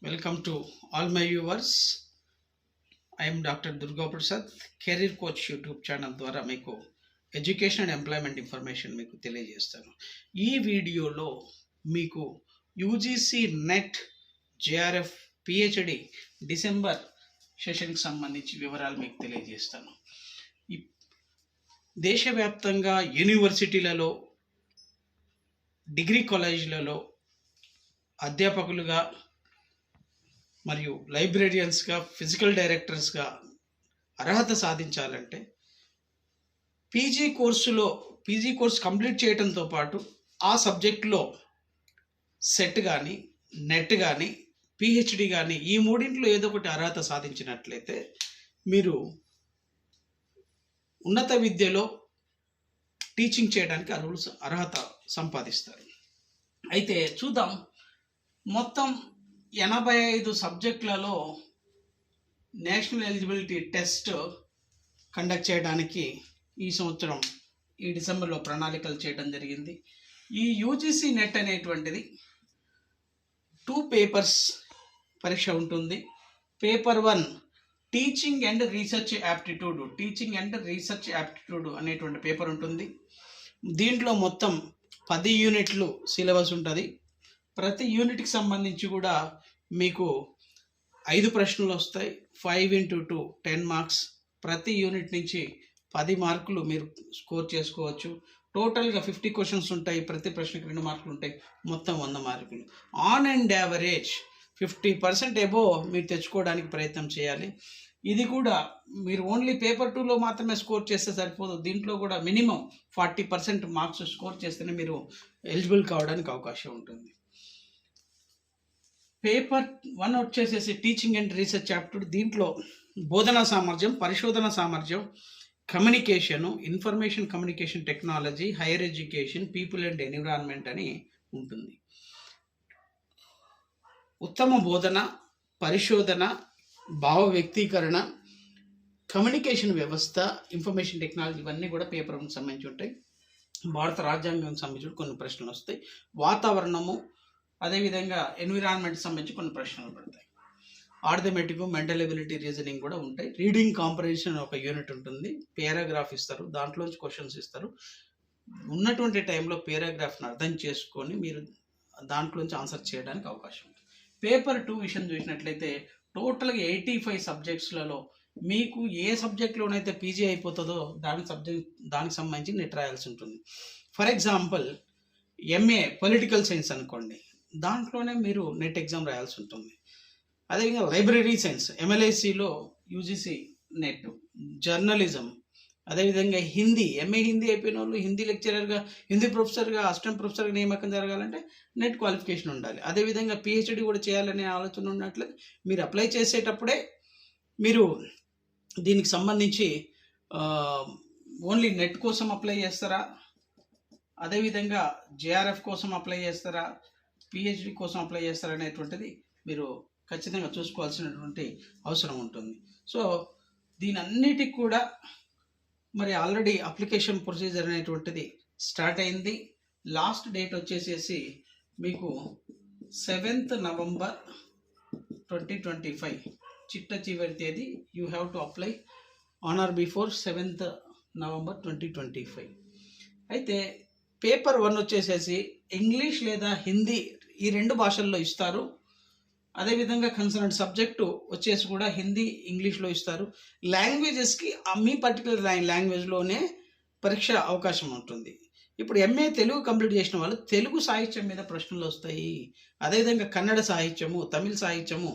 Welcome to all my viewers. I am Dr. Durga Prasad, career coach YouTube channel ద్వారా మీకు education and employment information మీకు తెలియజేస్తాను. ఈ వీడియోలో మీకు UGC NET JRF PhD December సెషన్కి సంబంధించి వివరాలు మీకు తెలియజేస్తాను. దేశవ్యాప్తంగా యూనివర్సిటీలలో, డిగ్రీ కాలేజీలలో అధ్యాపకులుగా మరియు లైబ్రేరియన్స్గా, ఫిజికల్ డైరెక్టర్స్గా అర్హత సాధించాలంటే పీజీ కోర్స్ కంప్లీట్ చేయడంతో పాటు ఆ సబ్జెక్టులో సెట్ కానీ, నెట్ కానీ, పిహెచ్డి కానీ ఈ మూడింట్లో ఏదో ఒకటి అర్హత సాధించినట్లయితే మీరు ఉన్నత విద్యలో టీచింగ్ చేయడానికి అర్హత సంపాదిస్తారు. అయితే చూద్దాం, మొత్తం 85 సబ్జెక్టులలో నేషనల్ ఎలిజిబిలిటీ టెస్ట్ కండక్ట్ చేయడానికి ఈ సంవత్సరం ఈ డిసెంబర్లో ప్రణాళికలు చేయడం జరిగింది. ఈ యూజీసీ నెట్ అనేటువంటిది 2 పేపర్స్ పరీక్ష ఉంటుంది. Paper 1 teaching and research aptitude అనేటువంటి పేపర్ ఉంటుంది. దీంట్లో మొత్తం 10 యూనిట్లు సిలబస్ ఉంటుంది. ప్రతి యూనిట్కి సంబంధించి కూడా మీకు 5 ప్రశ్నలు వస్తాయి. 5x2 10 marks. ప్రతి యూనిట్ నుంచి 10 మార్కులు మీరు స్కోర్ చేసుకోవచ్చు. టోటల్గా 50 క్వశ్చన్స్ ఉంటాయి. ప్రతి ప్రశ్నకి 2 మార్కులు ఉంటాయి. మొత్తం 100 మార్కులు. ఆన్ అండ్ యావరేజ్ 50% ఎబో మీరు తెచ్చుకోవడానికి ప్రయత్నం చేయాలి. ఇది కూడా మీరు ఓన్లీ పేపర్ 2లో మాత్రమే స్కోర్ చేస్తే సరిపోదు. దీంట్లో కూడా మినిమం 40% మార్క్స్ స్కోర్ చేస్తేనే మీరు ఎలిజిబుల్ కావడానికి అవకాశం ఉంటుంది. పేపర్ 1 వచ్చేసేసి టీచింగ్ అండ్ రీసెర్చ్ యాప్టిట్యూడ్. దీంట్లో బోధనా సామర్థ్యం, పరిశోధన సామర్థ్యం, communication, information communication technology, higher education, people and environment అని ఉంటుంది. ఉత్తమ బోధన, పరిశోధన, భావ వ్యక్తీకరణ, కమ్యూనికేషన్ వ్యవస్థ, ఇన్ఫర్మేషన్ టెక్నాలజీ ఇవన్నీ కూడా పేపర్ 1కి సంబంధించి ఉంటాయి. భారత రాజ్యాంగం సంబంధించి కొన్ని ప్రశ్నలు వస్తాయి. వాతావరణము, అదేవిధంగా ఎన్విరాన్మెంట్ సంబంధించి కొన్ని ప్రశ్నలు పడతాయి. ఆర్థమెటిక్, మెంటల్ ఎబిలిటీ, రీజనింగ్ కూడా ఉంటాయి. రీడింగ్ కాంప్రహెన్షన్ ఒక యూనిట్ ఉంటుంది. పారాగ్రాఫ్ ఇస్తారు, దాంట్లోంచి క్వశ్చన్స్ ఇస్తారు. ఉన్నటువంటి టైంలో పారాగ్రాఫ్ని అర్థం చేసుకొని మీరు దాంట్లోంచి ఆన్సర్ చేయడానికి అవకాశం ఉంటుంది. పేపర్ 2 విషయం చూసినట్లయితే టోటల్గా 85 సబ్జెక్ట్స్లలో మీకు ఏ సబ్జెక్ట్లోనైతే పీజీ అయిపోతుందో దానికి సంబంధించి నెట్ రాయాల్సి ఉంటుంది. For example MA political science అనుకోండి, దాంట్లోనే మీరు నెట్ ఎగ్జామ్ రాయాల్సి ఉంటుంది. అదేవిధంగా లైబ్రరీ సైన్స్, ఎంఎల్ఏసిలో యూజీసీ నెట్, జర్నలిజం, అదేవిధంగా హిందీ, ఎంఏ హిందీ అయిపోయిన వాళ్ళు హిందీ లెక్చరర్గా, హిందీ ప్రొఫెసర్గా, అసిస్టెంట్ ప్రొఫెసర్గా నియామకం జరగాలంటే నెట్ క్వాలిఫికేషన్ ఉండాలి. అదేవిధంగా పిహెచ్డి కూడా చేయాలనే ఆలోచన ఉన్నట్లయితే మీరు అప్లై చేసేటప్పుడే మీరు దీనికి సంబంధించి ఓన్లీ నెట్ కోసం అప్లై చేస్తారా, అదేవిధంగా జేఆర్ఎఫ్ కోసం అప్లై చేస్తారా, పిహెచ్డి కోసం అప్లై చేస్తారా అనేటువంటిది మీరు ఖచ్చితంగా చూసుకోవాల్సినటువంటి అవసరం ఉంటుంది. సో దీని అన్నిటికి కూడా మరి ఆల్రెడీ అప్లికేషన్ ప్రొసీజర్ అనేటువంటిది స్టార్ట్ అయింది. లాస్ట్ డేట్ వచ్చేసేసి మీకు 7th నవంబర్ 2025 చిట్ట చివరి తేదీ. You have to apply on are before 7th November 2025. అయితే పేపర్ 1 వచ్చేసేసి ఇంగ్లీష్ లేదా హిందీ ఈ 2 భాషల్లో ఇస్తారు. అదేవిధంగా కన్సర్న్ సబ్జెక్టు వచ్చేసి కూడా హిందీ, ఇంగ్లీష్లో ఇస్తారు. లాంగ్వేజెస్కి మీ పర్టికులర్ లాంగ్వేజ్లోనే పరీక్ష అవకాశం ఉంటుంది. ఇప్పుడు ఎంఏ తెలుగు కంప్లీట్ చేసిన వాళ్ళు తెలుగు సాహిత్యం మీద ప్రశ్నలు వస్తాయి. అదేవిధంగా కన్నడ సాహిత్యము, తమిళ సాహిత్యము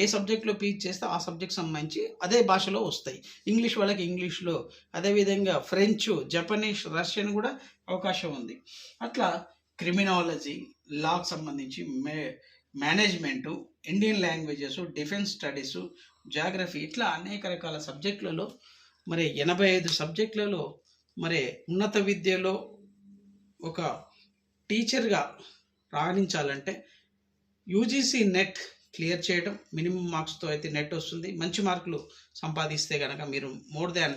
ఏ సబ్జెక్ట్లో పీచ్ చేస్తే ఆ సబ్జెక్ట్ సంబంధించి అదే భాషలో వస్తాయి. ఇంగ్లీష్ వాళ్ళకి ఇంగ్లీష్లో, అదేవిధంగా ఫ్రెంచ్, జపనీస్, రష్యన్ కూడా అవకాశం ఉంది. అట్లా క్రిమినాలజీ, లాకు సంబంధించి, management, Indian languages, defence studies, geography ఇట్లా అనేక రకాల సబ్జెక్టులలో మరి 85 సబ్జెక్టులలో మరి ఉన్నత విద్యలో ఒక టీచర్గా రాణించాలంటే యూజీసీ నెట్ క్లియర్ చేయడం, మినిమం మార్క్స్తో అయితే నెట్ వస్తుంది. మంచి మార్కులు సంపాదిస్తే కనుక మీరు మోర్ దాన్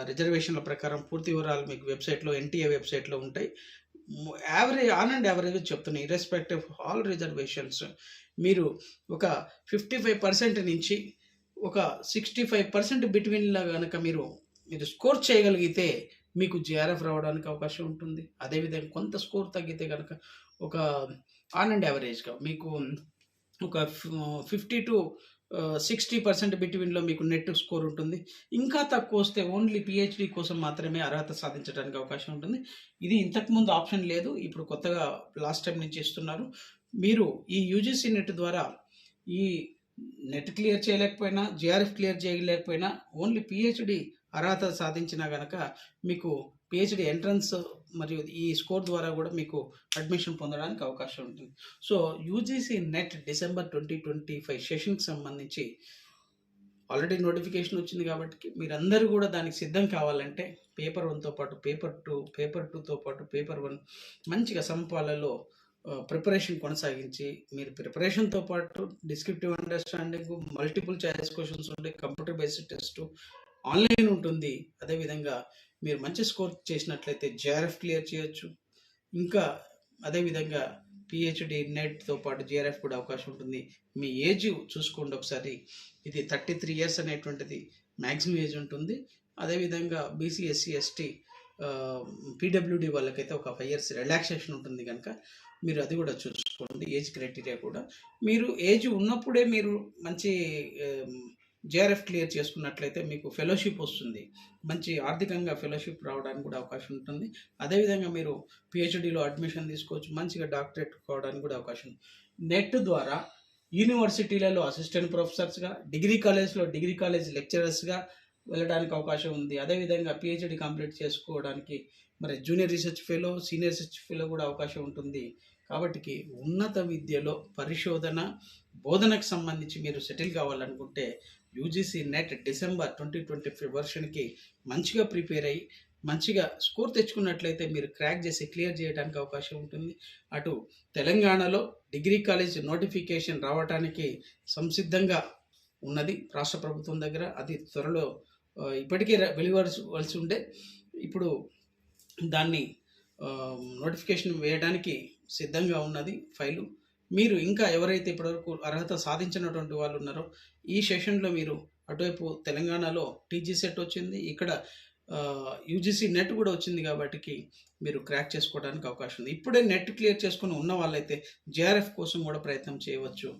రిజర్వేషన్ల ప్రకారం పూర్తి వివరాలు మీకు వెబ్సైట్లో, ఎన్టీఏ వెబ్సైట్లో ఉంటాయి. ఆన్ అండ్ యావరేజ్ చెప్తున్నాయి, ఇర్రెస్పెక్టివ్ ఆఫ్ ఆల్ రిజర్వేషన్స్. మీరు ఒక 55% నుంచి ఒక 65% బిట్వీన్లో కనుక మీరు స్కోర్ చేయగలిగితే మీకు జిఆర్ఎఫ్ రావడానికి అవకాశం ఉంటుంది. అదేవిధంగా కొంత స్కోర్ తగ్గితే కనుక ఒక ఆన్ అండ్ యావరేజ్గా మీకు ఒక 50 to 60% బిట్వీన్లో మీకు నెట్ స్కోర్ ఉంటుంది. ఇంకా తక్కువ వస్తే ఓన్లీ పిహెచ్డి కోసం మాత్రమే అర్హత సాధించడానికి అవకాశం ఉంటుంది. ఇది ఇంతకుముందు ఆప్షన్ లేదు, ఇప్పుడు కొత్తగా లాస్ట్ టైం నుంచి ఇస్తున్నారు. మీరు ఈ యూజీసీ నెట్ ద్వారా ఈ నెట్ క్లియర్ చేయలేకపోయినా, జిఆర్ఎఫ్ క్లియర్ చేయలేకపోయినా ఓన్లీ పిహెచ్డి అర్హత సాధించినా కనుక మీకు పిహెచ్డి ఎంట్రన్స్ మరియు ఈ స్కోర్ ద్వారా కూడా మీకు అడ్మిషన్ పొందడానికి అవకాశం ఉంటుంది. సో యూజీసీ నెట్ డిసెంబర్ 2025 సెషన్కి సంబంధించి ఆల్రెడీ నోటిఫికేషన్ వచ్చింది కాబట్టి మీరందరూ కూడా దానికి సిద్ధం కావాలంటే పేపర్ 1తో పాటు పేపర్ 2తో పాటు పేపర్ 1 మంచిగా సమపాలలో ప్రిపరేషన్ కొనసాగించి, మీరు ప్రిపరేషన్తో పాటు descriptive understanding, multiple choice questions ఉంటాయి, కంప్యూటర్ బేస్డ్ టెస్ట్ ఆన్లైన్ ఉంటుంది. అదేవిధంగా మీరు మంచి స్కోర్ చేసినట్లయితే జిఆర్ఎఫ్ క్లియర్ చేయొచ్చు. ఇంకా అదేవిధంగా పిహెచ్డి నెట్తో పాటు జిఆర్ఎఫ్ కూడా అవకాశం ఉంటుంది. మీ ఏజ్ చూసుకోండి ఒకసారి, ఇది 33 years అనేటువంటిది మ్యాక్సిమం ఏజ్ ఉంటుంది. అదేవిధంగా బీసీ ఎస్సీ ఎస్టీ పీడబ్ల్యూడి వాళ్ళకైతే ఒక 5 years రిలాక్సేషన్ ఉంటుంది కనుక మీరు అది కూడా చూసుకోండి. ఏజ్ క్రైటీరియా కూడా మీరు ఏజ్ ఉన్నప్పుడే మీరు మంచి జిఆర్ఎఫ్ క్లియర్ చేసుకున్నట్లయితే మీకు ఫెలోషిప్ వస్తుంది, మంచి ఆర్థికంగా ఫెలోషిప్ రావడానికి కూడా అవకాశం ఉంటుంది. అదేవిధంగా మీరు పిహెచ్డిలో అడ్మిషన్ తీసుకోవచ్చు, మంచిగా డాక్టరేట్ కావడానికి కూడా అవకాశం. నెట్ ద్వారా యూనివర్సిటీలలో అసిస్టెంట్ ప్రొఫెసర్స్గా, డిగ్రీ కాలేజ్ లెక్చరర్స్గా వెళ్ళడానికి అవకాశం ఉంది. అదేవిధంగా పిహెచ్డి కంప్లీట్ చేసుకోవడానికి మరి junior research fellow, senior research fellow కూడా అవకాశం ఉంటుంది. కాబట్టి ఉన్నత విద్యలో పరిశోధన, బోధనకు సంబంధించి మీరు సెటిల్ కావాలనుకుంటే యూజీసీ నెట్ డిసెంబర్ 2025 వర్షన్కి మంచిగా ప్రిపేర్ అయ్యి మంచిగా స్కోర్ తెచ్చుకున్నట్లయితే మీరు క్రాక్ చేసి క్లియర్ చేయడానికి అవకాశం ఉంటుంది. అటు తెలంగాణలో డిగ్రీ కాలేజ్ నోటిఫికేషన్ రావడానికి సంసిద్ధంగా ఉన్నది రాష్ట్ర ప్రభుత్వం దగ్గర. అది త్వరలో ఇప్పటికే వెలువలసి ఉండే, ఇప్పుడు దాన్ని నోటిఫికేషన్ వేయడానికి సిద్ధంగా ఉన్నది ఫైలు. మీరు ఇంకా ఎవరైతే ఇప్పటివరకు అర్హత సాధించినటువంటి వాళ్ళు ఉన్నారో ఈ సెషన్లో మీరు అటువైపు తెలంగాణలో టీజీ సెట్ వచ్చింది, ఇక్కడ యూజీసీ నెట్ కూడా వచ్చింది కాబట్టి మీరు క్రాక్ చేసుకోవడానికి అవకాశం ఉంది. ఇప్పుడే నెట్ క్లియర్ చేసుకుని ఉన్న వాళ్ళైతే జిఆర్ఎఫ్ కోసం కూడా ప్రయత్నం చేయవచ్చు.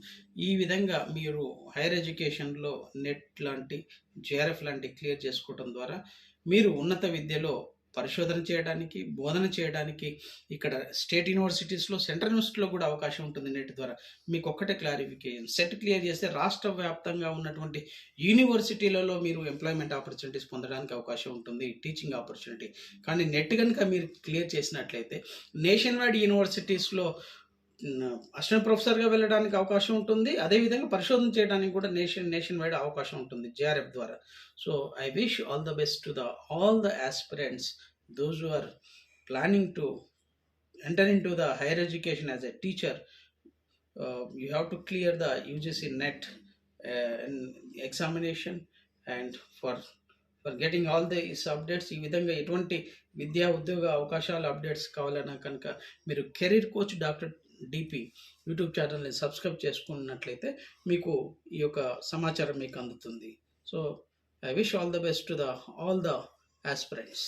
ఈ విధంగా మీరు హైయర్ ఎడ్యుకేషన్లో నెట్ లాంటి, జిఆర్ఎఫ్ లాంటి క్లియర్ చేసుకోవడం ద్వారా మీరు ఉన్నత విద్యలో పరిశోధన చేయడానికి, బోధన చేయడానికి ఇక్కడ స్టేట్ యూనివర్సిటీస్లో, సెంట్రల్ యూనివర్సిటీలో కూడా అవకాశం ఉంటుంది నెట్ ద్వారా. మీకు ఒక్కటే క్లారిఫికేషన్, సెట్ క్లియర్ చేస్తే రాష్ట్ర వ్యాప్తంగా ఉన్నటువంటి యూనివర్సిటీలలో మీరు ఎంప్లాయ్మెంట్ ఆపర్చునిటీస్ పొందడానికి అవకాశం ఉంటుంది, టీచింగ్ ఆపర్చునిటీ. కానీ నెట్ కనుక మీరు క్లియర్ చేసినట్లయితే నేషన్ వైడ్ యూనివర్సిటీస్లో అసిస్టెంట్ ప్రొఫెసర్గా వెళ్ళడానికి అవకాశం ఉంటుంది. అదేవిధంగా పరిశోధన చేయడానికి కూడా నేషన్ వైడ్ అవకాశం ఉంటుంది జిఆర్ఎఫ్ ద్వారా. So I wish all the best to all the aspirants, those who are planning to enter into the higher education as a teacher. You have to clear the UGC NET examination, and for getting all these updates, ఈ విధంగా ఎటువంటి విద్యా ఉద్యోగ అవకాశాల updates కావాలన్నా కనుక మీరు career coach doctor DP YouTube ఛానల్ని సబ్స్క్రైబ్ చేసుకున్నట్లయితే మీకు ఈ యొక్క సమాచారం మీకు అందుతుంది. So I wish all the best to all the aspirants.